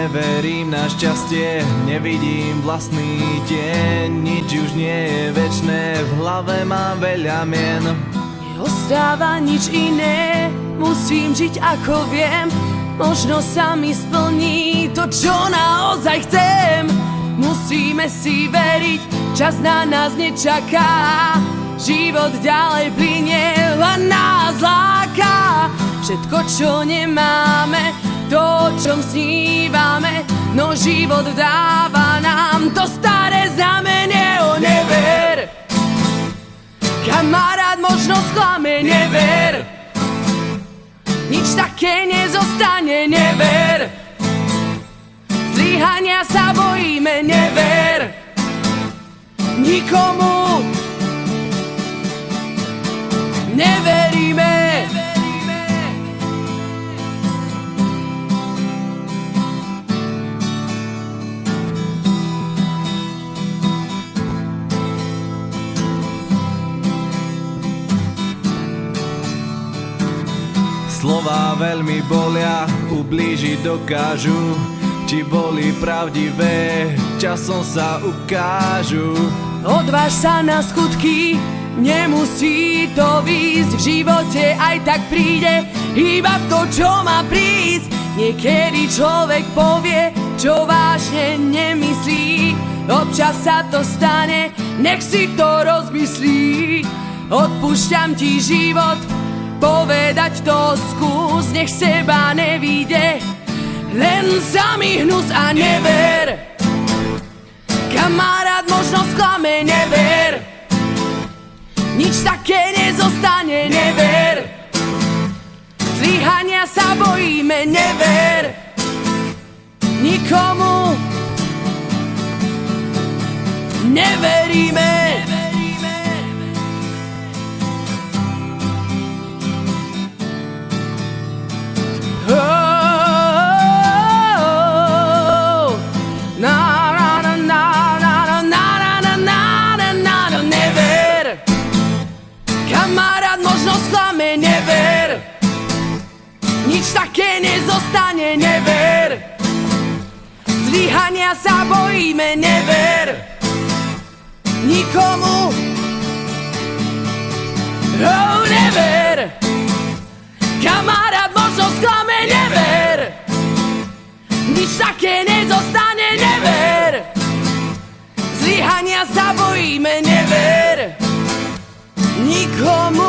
neverím na šťastie, nevidím vlastný deň. Nič už nie je večné, v hlave mám veľa mien. Neostáva nič iné, musím žiť ako viem. Možno sa mi splní to, čo naozaj chcem. Musíme si veriť, čas na nás nečaká. Život ďalej plynie a nás láka. Všetko, čo nemáme, to, o čom snívame, no život dáva nám to staré znamenie. O never, kamarát možno sklame, never. Nič také nezostane, never. Zlyhania sa bojíme, never. Nikomu neveríme. Slova veľmi bolia, ublížiť dokážu. Či boli pravdivé, časom sa ukážu. Odváž sa na skutky, nemusí to výjsť. V živote aj tak príde iba to, čo má prísť. Niekedy človek povie, čo vážne nemyslí. Občas sa to stane, nech si to rozmyslí. Odpúšťam ti život, povedať to skús. Nech seba nevíde, len samý hnus a never. Kamarát možno sklame, never. Nič také nezostane, never. Zlyhania sa bojíme, never. Nikomu neveríme. Kamarát možno sklame, never. Nič také nezostane, never. Zlyhania sa bojíme, never. Nikomu never. Kamarát možno sklame, never. Nič také nezostane, never. Zlyhania sa bojíme, never. Nikomu